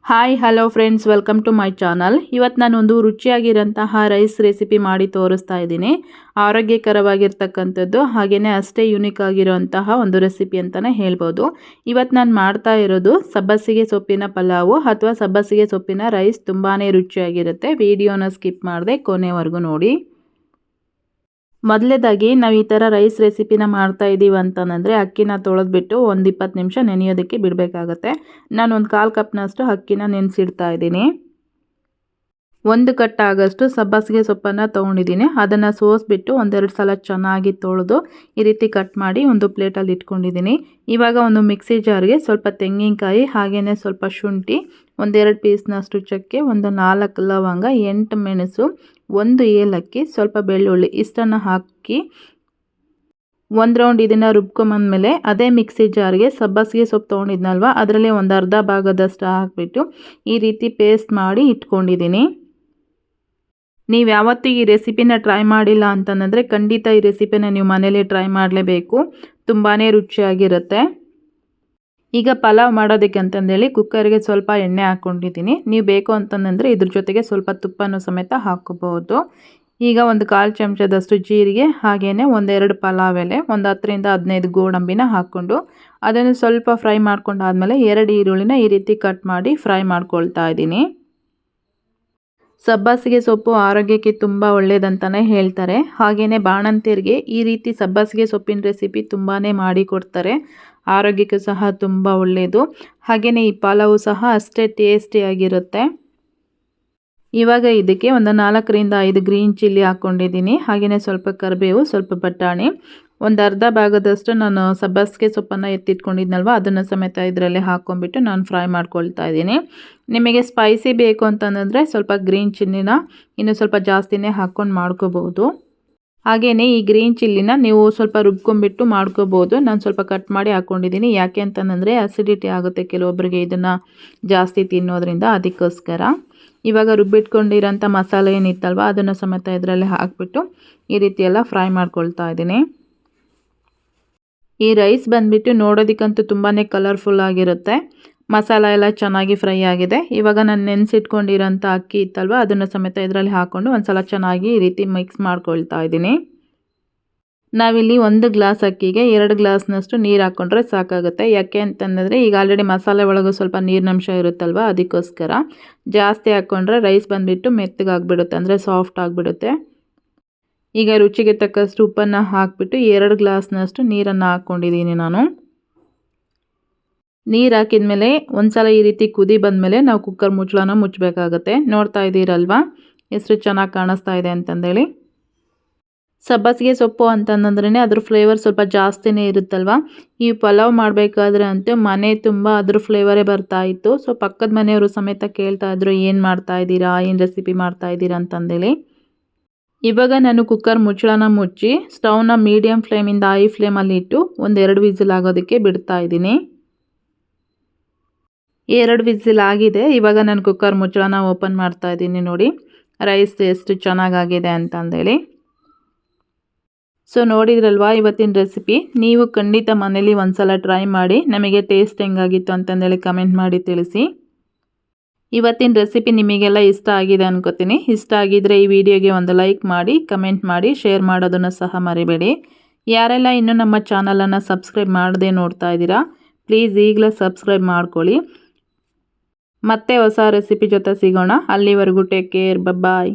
Hi hello friends, welcome to my channel. ಇವತ್ತು ನಾನೊಂದು ರುಚಿಯಾಗಿರೋಂತಹ rice recipe ಮಾಡಿ ತೋರಿಸ್ತಾ ಇದ್ದೀನಿ. ಆರೋಗ್ಯಕರವಾಗಿರ್ತಕ್ಕಂಥದ್ದು, ಹಾಗೆಯೇ ಅಷ್ಟೇ ಯೂನಿಕ್ ಆಗಿರುವಂತಹ ಒಂದು ರೆಸಿಪಿ ಅಂತಲೇ ಹೇಳ್ಬೋದು. ಇವತ್ತು ನಾನು ಮಾಡ್ತಾ ಇರೋದು ಸಬ್ಬಸಿಗೆ ಸೊಪ್ಪಿನ ಪಲಾವು ಅಥವಾ ಸಬ್ಬಸಿಗೆ ಸೊಪ್ಪಿನ ರೈಸ್. ತುಂಬಾ ರುಚಿಯಾಗಿರುತ್ತೆ. ವಿಡಿಯೋನ ಸ್ಕಿಪ್ ಮಾಡದೆ ಕೊನೆವರೆಗೂ ನೋಡಿ. ಮೊದಲೇದಾಗಿ ನಾವು ಈ ಥರ ರೈಸ್ ರೆಸಿಪಿನ ಮಾಡ್ತಾ ಇದ್ದೀವಿ ಅಂತಂದರೆ ಅಕ್ಕಿನ ತೊಳೆದ್ಬಿಟ್ಟು ಒಂದು 20 ನಿಮಿಷ ನೆನೆಯೋದಕ್ಕೆ ಬಿಡಬೇಕಾಗತ್ತೆ. ನಾನು ಒಂದು 1/4 ಕಪ್ನಷ್ಟು ಅಕ್ಕಿನ ನೆನೆಸಿಡ್ತಾ ಇದ್ದೀನಿ. 1 ಕಟ್ ಆಗಷ್ಟು ಸಬ್ಬಸಿಗೆ ಸೊಪ್ಪನ್ನು ತೊಗೊಂಡಿದ್ದೀನಿ. ಅದನ್ನು ಸೋಸಿಬಿಟ್ಟು ಒಂದೆರಡು ಸಲ ಚೆನ್ನಾಗಿ ತೊಳೆದು ಈ ರೀತಿ ಕಟ್ ಮಾಡಿ ಒಂದು ಪ್ಲೇಟಲ್ಲಿ ಇಟ್ಕೊಂಡಿದ್ದೀನಿ. ಇವಾಗ ಒಂದು ಮಿಕ್ಸಿ ಜಾರ್ಗೆ ಸ್ವಲ್ಪ ತೆಂಗಿನಕಾಯಿ, ಹಾಗೆಯೇ ಸ್ವಲ್ಪ ಶುಂಠಿ, ಒಂದೆರಡು ಪೀಸ್ನಷ್ಟು ಚಕ್ಕೆ, ಒಂದು 4 ಲವಂಗ, 8 ಮೆಣಸು, 1 ಏಲಕ್ಕಿ, ಸ್ವಲ್ಪ ಬೆಳ್ಳುಳ್ಳಿ ಇಷ್ಟನ್ನು ಹಾಕಿ ಒಂದು ರೌಂಡ್ ಇದನ್ನು ರುಬ್ಕೊಂಬಂದ್ಮೇಲೆ ಅದೇ ಮಿಕ್ಸಿ ಜಾರ್ಗೆ ಸಬ್ಬಸಿಗೆ ಸೊಪ್ಪು ತೊಗೊಂಡಿದ್ನಲ್ವ ಅದರಲ್ಲಿ ಒಂದು ಅರ್ಧ ಭಾಗದಷ್ಟು ಹಾಕಿಬಿಟ್ಟು ಈ ರೀತಿ ಪೇಸ್ಟ್ ಮಾಡಿ ಇಟ್ಕೊಂಡಿದ್ದೀನಿ. ನೀವು ಯಾವತ್ತೂ ಈ ರೆಸಿಪಿನ ಟ್ರೈ ಮಾಡಿಲ್ಲ ಅಂತಂದರೆ ಖಂಡಿತ ಈ ರೆಸಿಪಿನ ನೀವು ಮನೇಲಿ ಟ್ರೈ ಮಾಡಲೇಬೇಕು. ತುಂಬಾ ರುಚಿಯಾಗಿರುತ್ತೆ. ಈಗ ಪಲಾವ್ ಮಾಡೋದಕ್ಕೆ ಅಂತಂದೇಳಿ ಕುಕ್ಕರ್ಗೆ ಸ್ವಲ್ಪ ಎಣ್ಣೆ ಹಾಕ್ಕೊಂಡಿದ್ದೀನಿ. ನೀವು ಬೇಕು ಅಂತಂದರೆ ಇದ್ರ ಜೊತೆಗೆ ಸ್ವಲ್ಪ ತುಪ್ಪನೂ ಸಮೇತ ಹಾಕ್ಕೋಬಹುದು. ಈಗ ಒಂದು 1/4 ಚಮಚದಷ್ಟು ಜೀರಿಗೆ, ಹಾಗೆಯೇ ಒಂದೆರಡು ಪಲಾವ್ ಎಲೆ, ಒಂದು 10 ರಿಂದ 15 ಗೋಡಂಬಿನ ಹಾಕ್ಕೊಂಡು ಅದನ್ನು ಸ್ವಲ್ಪ ಫ್ರೈ ಮಾಡ್ಕೊಂಡಾದ್ಮೇಲೆ 2 ಈರುಳ್ಳಿನ ಈ ರೀತಿ ಕಟ್ ಮಾಡಿ ಫ್ರೈ ಮಾಡ್ಕೊಳ್ತಾ ಇದ್ದೀನಿ. ಸಬ್ಬಸಿಗೆ ಸೊಪ್ಪು ಆರೋಗ್ಯಕ್ಕೆ ತುಂಬ ಒಳ್ಳೆಯದಂತಲೇ ಹೇಳ್ತಾರೆ. ಹಾಗೆಯೇ ಬಾಣಂತಿಯರಿಗೆ ಈ ರೀತಿ ಸಬ್ಬಸಿಗೆ ಸೊಪ್ಪಿನ ರೆಸಿಪಿ ತುಂಬಾ ಮಾಡಿಕೊಡ್ತಾರೆ. ಆರೋಗ್ಯಕ್ಕೂ ಸಹ ತುಂಬ ಒಳ್ಳೆಯದು. ಹಾಗೆಯೇ ಈ ಪಲಾವು ಸಹ ಅಷ್ಟೇ ಟೇಸ್ಟಿಯಾಗಿರುತ್ತೆ. ಇವಾಗ ಇದಕ್ಕೆ ಒಂದು 4 ರಿಂದ 5 ಗ್ರೀನ್ ಚಿಲ್ಲಿ ಹಾಕ್ಕೊಂಡಿದ್ದೀನಿ. ಹಾಗೆಯೇ ಸ್ವಲ್ಪ ಕರಿಬೇವು, ಸ್ವಲ್ಪ ಬಟಾಣಿ, ಒಂದು ಅರ್ಧ ಭಾಗದಷ್ಟು ನಾನು ಸಬ್ಬಸಿಗೆ ಸೊಪ್ಪನ್ನು ಎತ್ತಿಟ್ಕೊಂಡಿದ್ನಲ್ವ ಅದನ್ನು ಸಮೇತ ಇದರಲ್ಲಿ ಹಾಕ್ಕೊಂಡ್ಬಿಟ್ಟು ನಾನು ಫ್ರೈ ಮಾಡ್ಕೊಳ್ತಾ ಇದ್ದೀನಿ. ನಿಮಗೆ ಸ್ಪೈಸಿ ಬೇಕು ಅಂತಂದರೆ ಸ್ವಲ್ಪ ಗ್ರೀನ್ ಚಿಲ್ಲಿನ ಇನ್ನೂ ಸ್ವಲ್ಪ ಜಾಸ್ತಿನೇ ಹಾಕ್ಕೊಂಡು ಮಾಡ್ಕೋಬಹುದು. ಹಾಗೆಯೇ ಈ ಗ್ರೀನ್ ಚಿಲ್ಲಿನ ನೀವು ಸ್ವಲ್ಪ ರುಬ್ಕೊಂಡ್ಬಿಟ್ಟು ಮಾಡ್ಕೋಬೋದು. ನಾನು ಸ್ವಲ್ಪ ಕಟ್ ಮಾಡಿ ಹಾಕ್ಕೊಂಡಿದ್ದೀನಿ. ಯಾಕೆ ಅಂತಂದರೆ ಅಸಿಡಿಟಿ ಆಗುತ್ತೆ ಕೆಲವೊಬ್ಬರಿಗೆ ಇದನ್ನು ಜಾಸ್ತಿ ತಿನ್ನೋದ್ರಿಂದ, ಅದಕ್ಕೋಸ್ಕರ. ಇವಾಗ ರುಬ್ಬಿಟ್ಕೊಂಡಿರೋಂಥ ಮಸಾಲೆ ಏನಿತ್ತಲ್ವ ಅದನ್ನು ಸಮೇತ ಇದರಲ್ಲಿ ಹಾಕಿಬಿಟ್ಟು ಈ ರೀತಿ ಎಲ್ಲ ಫ್ರೈ ಮಾಡ್ಕೊಳ್ತಾ ಇದ್ದೀನಿ. ಈ ರೈಸ್ ಬಂದುಬಿಟ್ಟು ನೋಡೋದಕ್ಕಂತೂ ತುಂಬಾ ಕಲರ್ಫುಲ್ ಆಗಿರುತ್ತೆ. ಮಸಾಲ ಎಲ್ಲ ಚೆನ್ನಾಗಿ ಫ್ರೈ ಆಗಿದೆ. ಇವಾಗ ನಾನು ನೆನೆಸಿಟ್ಕೊಂಡಿರೋಂಥ ಅಕ್ಕಿ ಇತ್ತಲ್ವ ಅದನ್ನು ಸಮೇತ ಇದರಲ್ಲಿ ಹಾಕ್ಕೊಂಡು ಒಂದು ಸಲ ಚೆನ್ನಾಗಿ ಈ ರೀತಿ ಮಿಕ್ಸ್ ಮಾಡ್ಕೊಳ್ತಾ ಇದ್ದೀನಿ. ನಾವಿಲ್ಲಿ 1 ಗ್ಲಾಸ್ ಅಕ್ಕಿಗೆ 2 ಗ್ಲಾಸ್ನಷ್ಟು ನೀರು ಹಾಕ್ಕೊಂಡ್ರೆ ಸಾಕಾಗುತ್ತೆ. ಯಾಕೆ ಅಂತಂದರೆ ಈಗ ಆಲ್ರೆಡಿ ಮಸಾಲೆ ಒಳಗೂ ಸ್ವಲ್ಪ ನೀರಿನಂಶ ಇರುತ್ತಲ್ವ, ಅದಕ್ಕೋಸ್ಕರ. ಜಾಸ್ತಿ ಹಾಕ್ಕೊಂಡ್ರೆ ರೈಸ್ ಬಂದುಬಿಟ್ಟು ಮೆತ್ತಗಾಗ್ಬಿಡುತ್ತೆ, ಅಂದರೆ ಸಾಫ್ಟ್ ಆಗಿಬಿಡುತ್ತೆ. ಈಗ ರುಚಿಗೆ ತಕ್ಕಷ್ಟು ಉಪ್ಪನ್ನು ಹಾಕಿಬಿಟ್ಟು 2 ಗ್ಲಾಸ್ನಷ್ಟು ನೀರನ್ನು ಹಾಕ್ಕೊಂಡಿದ್ದೀನಿ ನಾನು. ನೀರು ಹಾಕಿದ್ಮೇಲೆ ಒಂದು ಸಲ ಈ ರೀತಿ ಕುದಿ ಬಂದಮೇಲೆ ನಾವು ಕುಕ್ಕರ್ ಮುಚ್ಚಳನ ಮುಚ್ಚಬೇಕಾಗತ್ತೆ. ನೋಡ್ತಾ ಇದ್ದೀರಲ್ವ ಎಷ್ಟು ಚೆನ್ನಾಗಿ ಕಾಣಿಸ್ತಾ ಇದೆ ಅಂತಂದೇಳಿ. ಸಬ್ಬಸಿಗೆ ಸೊಪ್ಪು ಅಂತಂದ್ರೆ ಅದ್ರ ಫ್ಲೇವರ್ ಸ್ವಲ್ಪ ಜಾಸ್ತಿನೇ ಇರುತ್ತಲ್ವ. ಈ ಪಲಾವ್ ಮಾಡಬೇಕಾದ್ರೆ ಅಂತೂ ಮನೆ ತುಂಬ ಅದ್ರ ಫ್ಲೇವರೇ ಬರ್ತಾ ಇತ್ತು. ಸೊ ಪಕ್ಕದ ಮನೆಯವರು ಸಮೇತ ಕೇಳ್ತಾ ಇದ್ರು, ಏನು ಮಾಡ್ತಾ ಇದ್ದೀರಾ, ಏನು ರೆಸಿಪಿ ಮಾಡ್ತಾ ಇದ್ದೀರಾ ಅಂತಂದೇಳಿ. ಇವಾಗ ನಾನು ಕುಕ್ಕರ್ ಮುಚ್ಚಳನ ಮುಚ್ಚಿ ಸ್ಟವ್ನ ಮೀಡಿಯಮ್ ಫ್ಲೇಮಿಂದ ಹೈ ಫ್ಲೇಮಲ್ಲಿ ಇಟ್ಟು ಒಂದು 2 ವಿಸಿಲ್ ಆಗೋದಕ್ಕೆ ಬಿಡ್ತಾ ಇದ್ದೀನಿ. 2 ವಿಸಿಲ್ ಆಗಿದೆ. ಇವಾಗ ನಾನು ಕುಕ್ಕರ್ ಮುಚ್ಚಳನ ಓಪನ್ ಮಾಡ್ತಾ ಇದ್ದೀನಿ. ನೋಡಿ ರೈಸ್ ಎಷ್ಟು ಚೆನ್ನಾಗಾಗಿದೆ ಅಂತಂದೇಳಿ. ಸೊ ನೋಡಿದ್ರಲ್ವಾ ಇವತ್ತಿನ ರೆಸಿಪಿ. ನೀವು ಖಂಡಿತ ಮನೇಲಿ ಒಂದ್ಸಲ ಟ್ರೈ ಮಾಡಿ ನಮಗೆ ಟೇಸ್ಟ್ ಹೆಂಗಾಗಿತ್ತು ಅಂತಂದೇಳಿ ಕಮೆಂಟ್ ಮಾಡಿ ತಿಳಿಸಿ. ಇವತ್ತಿನ ರೆಸಿಪಿ ನಿಮಗೆಲ್ಲ ಇಷ್ಟ ಆಗಿದೆ ಅನ್ಕೋತೀನಿ. ಇಷ್ಟ ಆಗಿದ್ರೆ ಈ ವಿಡಿಯೋಗೆ ಒಂದು ಲೈಕ್ ಮಾಡಿ, ಕಮೆಂಟ್ ಮಾಡಿ, ಶೇರ್ ಮಾಡೋದನ್ನು ಸಹ ಮರಿಬೇಡಿ. ಯಾರೆಲ್ಲ ಇನ್ನೂ ನಮ್ಮ ಚಾನಲನ್ನು ಸಬ್ಸ್ಕ್ರೈಬ್ ಮಾಡದೆ ನೋಡ್ತಾ ಇದ್ದೀರಾ ಪ್ಲೀಸ್ ಈಗಲೇ ಸಬ್ಸ್ಕ್ರೈಬ್ ಮಾಡ್ಕೊಳ್ಳಿ. ಮತ್ತೆ ಹೊಸ ರೆಸಿಪಿ ಜೊತೆ ಸಿಗೋಣ. ಅಲ್ಲಿವರೆಗೂ ಟೇಕ್ ಕೇರ್, ಬಾಯ್.